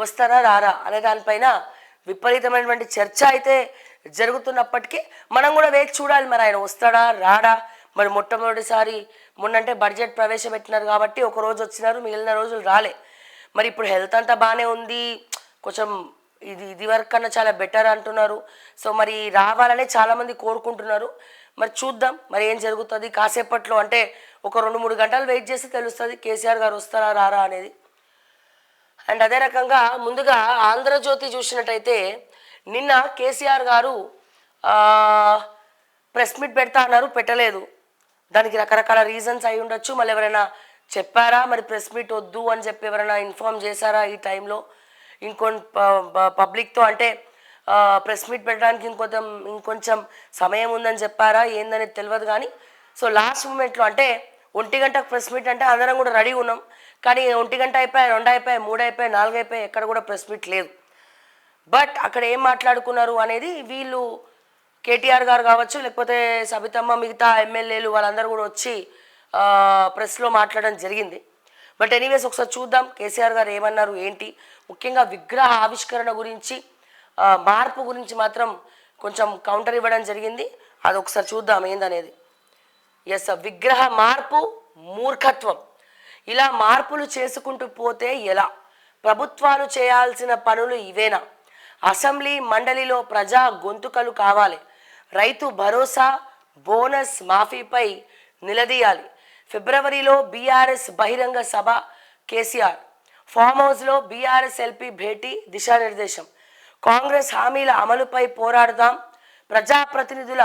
వస్తారా రారా అనే దానిపైన విపరీతమైనటువంటి చర్చ అయితే జరుగుతున్నప్పటికీ మనం కూడా వేచి చూడాలి. మరి ఆయన వస్తాడా రాడా? మరి మొట్టమొదటిసారి మొన్నంటే బడ్జెట్ ప్రవేశపెట్టినారు కాబట్టి ఒక రోజు వచ్చినారు, మిగిలిన రోజులు రాలే. మరి ఇప్పుడు హెల్త్ అంతా బాగానే ఉంది, కొంచెం ఇది వరకు కన్నా చాలా బెటర్ అంటున్నారు. సో మరి రావాలనే చాలామంది కోరుకుంటున్నారు. మరి చూద్దాం మరి ఏం జరుగుతుంది. కాసేపట్లో అంటే ఒక 2-3 గంటలు వెయిట్ చేస్తే తెలుస్తుంది కేసీఆర్ గారు వస్తారా రారా అనేది. అండ్ అదే రకంగా ముందుగా ఆంధ్రజ్యోతి చూసినట్టయితే నిన్న కేసీఆర్ గారు ప్రెస్ మీట్ పెడతా అన్నారు, పెట్టలేదు. దానికి రకరకాల రీజన్స్ అయి ఉండొచ్చు. మళ్ళీ ఎవరైనా చెప్పారా మరి ప్రెస్ మీట్ వద్దు అని చెప్పి ఎవరైనా ఇన్ఫార్మ్ చేశారా ఈ టైంలో పబ్లిక్తో? అంటే ప్రెస్ మీట్ పెట్టడానికి ఇంకొంచెం సమయం ఉందని చెప్పారా ఏందనేది తెలియదు. కానీ సో లాస్ట్ మూమెంట్లో అంటే 1 గంటకు ప్రెస్ మీట్ అంటే అందరం కూడా రెడీ ఉన్నాం. కానీ 1 గంట అయిపోయి, 2 అయిపోయి, 3 అయిపోయి, 4 అయిపోయి, ఎక్కడ కూడా ప్రెస్ మీట్ లేదు. బట్ అక్కడ ఏం మాట్లాడుకున్నారు అనేది వీళ్ళు కేటీఆర్ గారు కావచ్చు, లేకపోతే సబితమ్మ, మిగతా ఎమ్మెల్యేలు వాళ్ళందరూ కూడా వచ్చి ప్రెస్లో మాట్లాడడం జరిగింది. బట్ ఎనీవేస్ ఒకసారి చూద్దాం కేసీఆర్ గారు ఏమన్నారు ఏంటి. ముఖ్యంగా విగ్రహ ఆవిష్కరణ గురించి, మార్పు గురించి మాత్రం కొంచెం కౌంటర్ ఇవ్వడం జరిగింది. అది ఒకసారి చూద్దాం ఏందనేది. ఎస్, విగ్రహ మార్పు మూర్ఖత్వం. ఇలా మార్పులు చేసుకుంటూ పోతే ఎలా? ప్రభుత్వాలు చేయాల్సిన పనులు ఇవేనా? అసెంబ్లీ మండలిలో ప్రజా గొంతుకలు కావాలి. రైతు భరోసా, బోనస్ మాఫీపై నిలదీయాలి. ఫిబ్రవరిలో బీఆర్ఎస్ బహిరంగ సభ. కేసీఆర్ ఫామ్ హౌస్లో బీఆర్ఎస్ ఎల్పీ భేటీ, దిశానిర్దేశం. కాంగ్రెస్ హామీల అమలుపై పోరాడదాం. ప్రజాప్రతినిధుల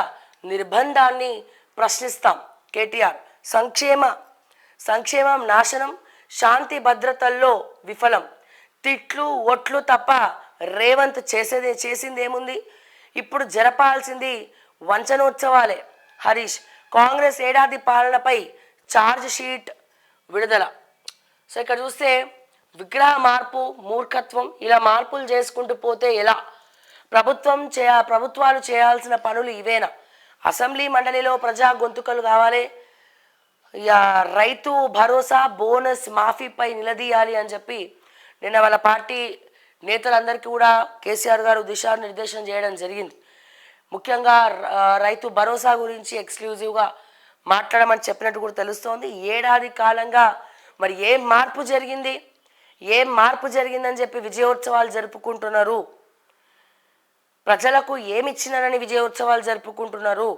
నిర్బంధాన్ని ప్రశ్నిస్తాం. కేటీఆర్ సంక్షేమం నాశనం, శాంతి భద్రతల్లో విఫలం. తిట్లు ఒట్లు తప్ప రేవంత్ చేసిందేముంది? ఇప్పుడు జరపాల్సింది వంచనోత్సవాలే. హరీష్ కాంగ్రెస్ ఏడాది పాలనపై ఛార్జ్ షీట్ విడుదల. సో ఇక్కడ చూస్తే విగ్రహ మార్పు మూర్ఖత్వం. ఇలా మార్పులు చేసుకుంటూ పోతే ఎలా? ప్రభుత్వాలు చేయాల్సిన పనులు ఇవేనా? అసెంబ్లీ మండలిలో ప్రజా గొంతుకలు కావాలి. రైతు భరోసా, బోనస్ మాఫీపై నిలదీయాలి అని చెప్పి నిన్న వాళ్ళ పార్టీ నేతలందరికీ కూడా కేసీఆర్ గారు దిశానిర్దేశం చేయడం జరిగింది. ముఖ్యంగా రైతు భరోసా గురించి ఎక్స్క్లూజివ్గా మాట్లాడమని చెప్పినట్టు కూడా తెలుస్తోంది. ఏడాది కాలంగా మరి ఏం మార్పు జరిగిందని చెప్పి విజయోత్సవాలు జరుపుకుంటున్నారు. ప్రజలకు ఏమిచ్చినారని విజయోత్సవాలు జరుపుకుంటున్నారు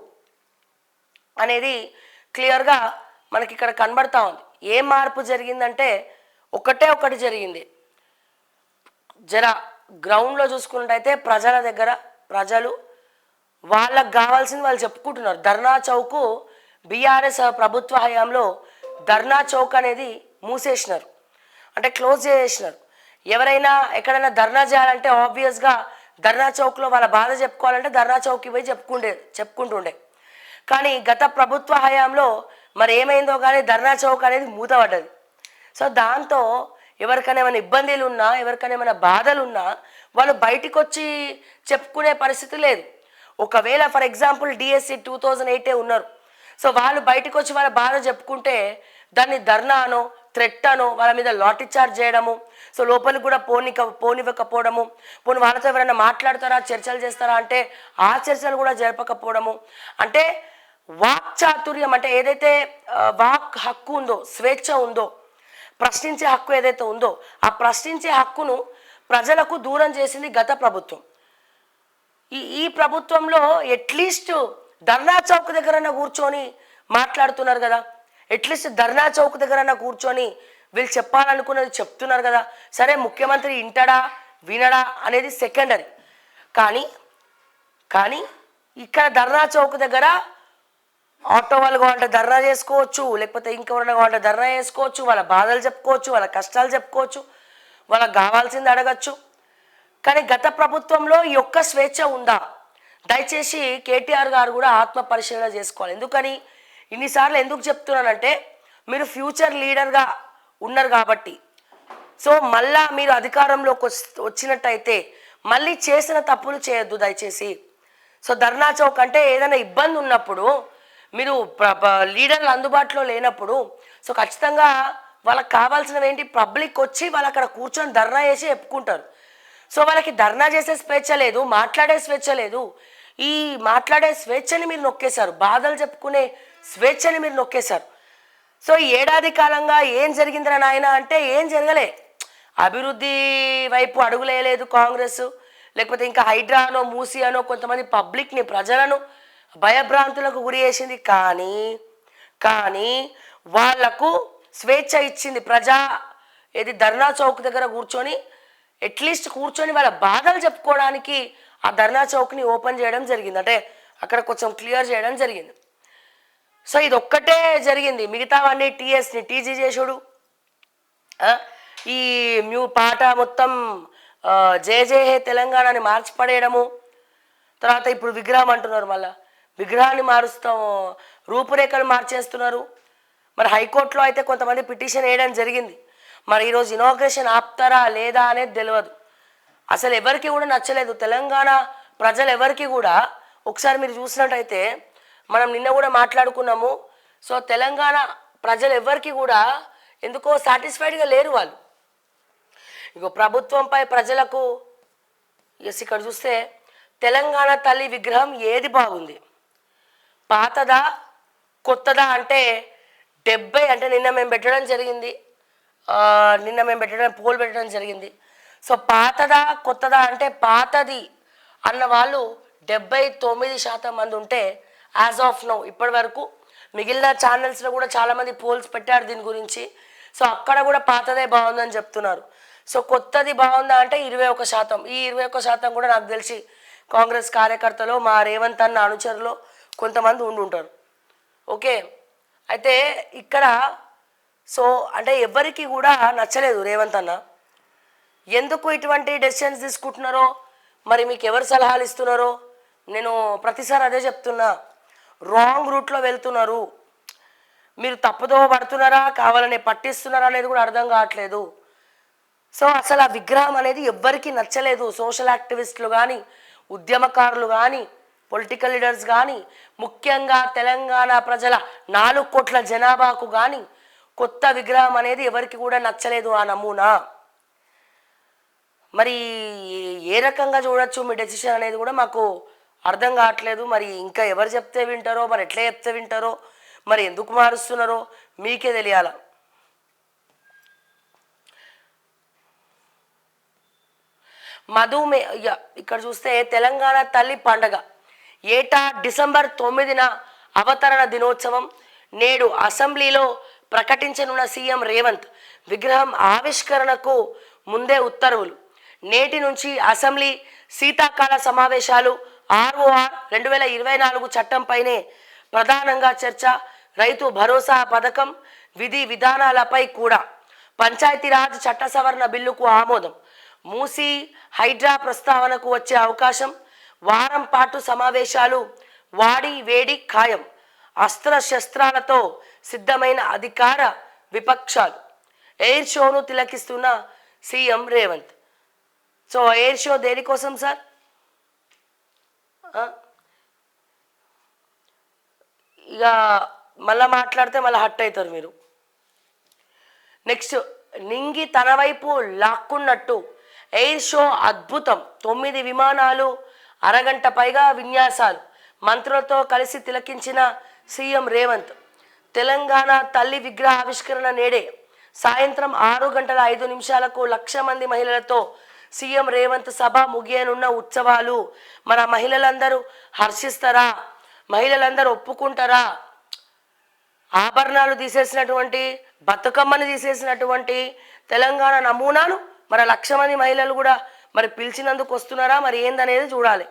అనేది క్లియర్గా మనకి ఇక్కడ కనబడతా ఉంది. ఏం మార్పు జరిగిందంటే ఒకటి జరిగింది. గ్రౌండ్లో చూసుకున్నట్టయితే ప్రజల దగ్గర ప్రజలు వాళ్ళకు కావాల్సింది వాళ్ళు చెప్పుకుంటున్నారు. ధర్నా చౌక్ బీఆర్ఎస్ ప్రభుత్వ హయాంలో ధర్నా చౌక్ అనేది మూసేసినారు, అంటే క్లోజ్ చేసేసినారు. ఎవరైనా ఎక్కడైనా ధర్నా చేయాలంటే ఆబ్వియస్గా ధర్నా చౌక్లో వాళ్ళ బాధ చెప్పుకోవాలంటే ధర్నా చౌక్కి పోయి చెప్పుకుంటుండే. కానీ గత ప్రభుత్వ హయాంలో మరి ఏమైందో కానీ ధర్నా చౌక్ అనేది మూతపడ్డది. సో దాంతో ఎవరికైనా ఏమైనా ఇబ్బందులు ఉన్నా, ఎవరికైనా ఏమైనా బాధలు ఉన్నా వాళ్ళు బయటికి వచ్చి చెప్పుకునే పరిస్థితి లేదు. ఒకవేళ ఫర్ ఎగ్జాంపుల్ డిఎస్సి 2008 ఉన్నారు. సో వాళ్ళు బయటకు వచ్చి వాళ్ళ బాధ చెప్పుకుంటే దాన్ని ధర్నా అనో, థ్రెట్ అనో, వాళ్ళ మీద లాఠీ చార్జ్ చేయడము, సో లోపలికి కూడా పోనివ్వకపోవడము, పోనీ వాళ్ళతో ఎవరైనా మాట్లాడతారా, చర్చలు చేస్తారా అంటే ఆ చర్చలు కూడా జరపకపోవడము. అంటే వాక్ చాతుర్యం, అంటే ఏదైతే వాక్ హక్కు ఉందో, స్వేచ్ఛ ఉందో, ప్రశ్నించే హక్కు ఏదైతే ఉందో ఆ ప్రశ్నించే హక్కును ప్రజలకు దూరం చేసింది గత ప్రభుత్వం. ఈ ప్రభుత్వంలో అట్లీస్ట్ ధర్నా చౌక్ దగ్గరన్నా కూర్చొని మాట్లాడుతున్నారు కదా, అట్లీస్ట్ ధర్నా చౌక్ దగ్గరన్నా కూర్చొని వీళ్ళు చెప్పాలనుకున్నది చెప్తున్నారు కదా. సరే ముఖ్యమంత్రి వింటాడా వినడా అనేది సెకండరీ. కానీ ఇక్కడ ధర్నా చౌక్ దగ్గర ఆటో వాళ్ళు కావాలంటే ధర్నా చేసుకోవచ్చు, లేకపోతే ఇంకెవరైనా కావాలంటే ధర్నా చేసుకోవచ్చు, వాళ్ళ బాధలు చెప్పుకోవచ్చు, వాళ్ళ కష్టాలు చెప్పుకోవచ్చు, వాళ్ళకి కావాల్సింది అడగచ్చు. కానీ గత ప్రభుత్వంలో ఈ ఒక్క స్వేచ్ఛ ఉందా? దయచేసి కేటీఆర్ గారు కూడా ఆత్మ పరిశీలన చేసుకోవాలి. ఎందుకని ఇన్నిసార్లు ఎందుకు చెప్తున్నానంటే మీరు ఫ్యూచర్ లీడర్గా ఉన్నారు కాబట్టి. సో మళ్ళా మీరు అధికారంలోకి వచ్చినట్టయితే మళ్ళీ చేసిన తప్పులు చేయొద్దు దయచేసి. సో ధర్నా చౌక్ అంటే ఏదైనా ఇబ్బంది ఉన్నప్పుడు, మీరు లీడర్లు అందుబాటులో లేనప్పుడు సో ఖచ్చితంగా వాళ్ళకి కావాల్సినవి ఏంటి? పబ్లిక్ వచ్చి వాళ్ళు అక్కడ కూర్చొని ధర్నా చేసి చెప్పుకుంటారు. సో వాళ్ళకి ధర్నా చేసే స్వేచ్ఛ లేదు, మాట్లాడే స్వేచ్ఛ లేదు. ఈ మాట్లాడే స్వేచ్ఛని మీరు నొక్కేశారు, బాధలు చెప్పుకునే స్వేచ్ఛని మీరు నొక్కేశారు. సో ఈ ఏడాది కాలంగా ఏం జరిగిందిరా నాయన అంటే ఏం జరగలే. అభివృద్ధి వైపు అడుగులేయలేదు కాంగ్రెస్, లేకపోతే ఇంకా హైడ్రా అనో మూసి అనో కొంతమంది పబ్లిక్ని ప్రజలను భయభ్రాంతులకు గురి చేసింది. కానీ వాళ్లకు స్వేచ్ఛ ఇచ్చింది ఏది ధర్నా చౌక్ దగ్గర కూర్చొని అట్లీస్ట్ కూర్చొని వాళ్ళ బాధలు చెప్పుకోవడానికి ఆ ధర్నా చౌక్ని ఓపెన్ చేయడం జరిగింది, అంటే అక్కడ కొంచెం క్లియర్ చేయడం జరిగింది. సో ఇది ఒక్కటే జరిగింది, మిగతావన్నీ టీఎస్ని టీజీ చేసుడు, ఈ పాట మొత్తం జయ జయ హే తెలంగాణని మార్చి పడేయడము, తర్వాత ఇప్పుడు విగ్రహం అంటున్నారు, మళ్ళీ విగ్రహాన్ని మారుస్తాం, రూపురేఖలు మార్చేస్తున్నారు. మరి హైకోర్టులో అయితే కొంతమంది పిటిషన్ వేయడం జరిగింది. మరి ఈరోజు ఇనాగ్రేషన్ ఆపుతారా లేదా అనేది తెలియదు. అసలు ఎవరికి కూడా నచ్చలేదు, తెలంగాణ ప్రజలు ఎవరికి కూడా. ఒకసారి మీరు చూసినట్టయితే మనం నిన్న కూడా మాట్లాడుకున్నాము. సో తెలంగాణ ప్రజలు ఎవరికి కూడా ఎందుకో సాటిస్ఫైడ్గా లేరు వాళ్ళు. ఇగో ప్రభుత్వంపై ప్రజలకు ఇక్కడ చూస్తే తెలంగాణ తల్లి విగ్రహం ఏది బాగుంది, పాతదా కొత్తదా అంటే 70, అంటే నిన్న మేము పెట్టడం జరిగింది, పోల్ పెట్టడం జరిగింది. సో పాతదా కొత్తదా అంటే పాతది అన్న వాళ్ళు 79% మంది ఉంటే యాజ్ ఆఫ్ నౌ ఇప్పటి వరకు మిగిలిన ఛానల్స్లో కూడా చాలామంది పోల్స్ పెట్టారు దీని గురించి. సో అక్కడ కూడా పాతదే బాగుందని చెప్తున్నారు. సో కొత్తది బాగుందా అంటే 21%. ఈ 21% కూడా నాకు తెలిసి కాంగ్రెస్ కార్యకర్తలు, మా రేవంత్ అన్న అనుచరులు కొంతమంది ఉండుంటారు. ఓకే, అయితే ఇక్కడ సో అంటే ఎవరికి కూడా నచ్చలేదు రేవంత్ అన్న. ఎందుకు ఇటువంటి డెసిషన్స్ తీసుకుంటున్నారో, మరి మీకు ఎవరు సలహాలు ఇస్తున్నారో నేను ప్రతిసారి అదే చెప్తున్నా, రాంగ్ రూట్లో వెళ్తున్నారు. మీరు తప్పుదో పడుతున్నారా, కావాలనే పట్టిస్తున్నారా అనేది కూడా అర్థం కావట్లేదు. సో అసలు ఆ విగ్రహం అనేది ఎవ్వరికి నచ్చలేదు. సోషల్ యాక్టివిస్టులు కానీ, ఉద్యమకారులు కానీ, పొలిటికల్ లీడర్స్ కానీ, ముఖ్యంగా తెలంగాణ ప్రజల 4 కోట్ల జనాభాకు కానీ కొత్త విగ్రహం అనేది ఎవరికి కూడా నచ్చలేదు ఆ నమూనా. మరి ఏ రకంగా చూడొచ్చు మీ డెసిషన్ అనేది కూడా మాకు అర్థం కావట్లేదు. మరి ఇంకా ఎవరు చెప్తే వింటారో, మరి ఎట్లా చెప్తే వింటారో, మరి ఎందుకు మారుస్తున్నారో మీకే తెలియాల. ఇక్కడ చూస్తే తెలంగాణ తల్లి పండగ ఏటా డిసెంబర్ 9న అవతరణ దినోత్సవం. నేడు అసెంబ్లీలో ప్రకటించనున్న సీఎం రేవంత్ విగ్రహం ఆవిష్కరణకు ముందే ఉత్తర్వులు. నేటి నుంచి అసెంబ్లీ శీతాకాల సమావేశాలు. ROR 2024 చట్టంపైనే ప్రధానంగా చర్చ. రైతు భరోసా పథకం విధి విధానాలపై కూడా. పంచాయతీరాజ్ చట్ట సవరణ బిల్లుకు ఆమోదం. మూసీ హైడ్రా ప్రస్తావనకు వచ్చే అవకాశం. వారం పాటు సమావేశాలు. వాడి వేడి ఖాయం. అస్త్రశస్త్రాలతో సిద్ధమైన అధికార విపక్షాలు. ఎయిర్ షోను తిలకిస్తున్న CM Revanth. So air show దేనికోసం సార్? ఇక మళ్ళీ మాట్లాడితే మళ్ళీ హట్ అవుతారు మీరు. నెక్స్ట్, నింగి తన వైపు లాక్కున్నట్టు ఎయిర్ షో అద్భుతం. 9 విమానాలు, అరగంట పైగా విన్యాసాలు. మంత్రులతో కలిసి తిలకించిన సీఎం రేవంత్. తెలంగాణ తల్లి విగ్రహ ఆవిష్కరణ నేడే సాయంత్రం 6:05 1,00,000 మంది మహిళలతో సీఎం రేవంత్ సభ ముగియనున్న ఉత్సవాలు. మన మహిళలందరూ హర్షిస్తారా? మహిళలందరూ ఒప్పుకుంటారా? ఆభరణాలు తీసేసినటువంటి, బతుకమ్మని తీసేసినటువంటి తెలంగాణ నమూనాను మరి 1,00,000 మంది మహిళలు కూడా మరి పిలిచినందుకు వస్తున్నారా? మరి ఏందనేది చూడాలి.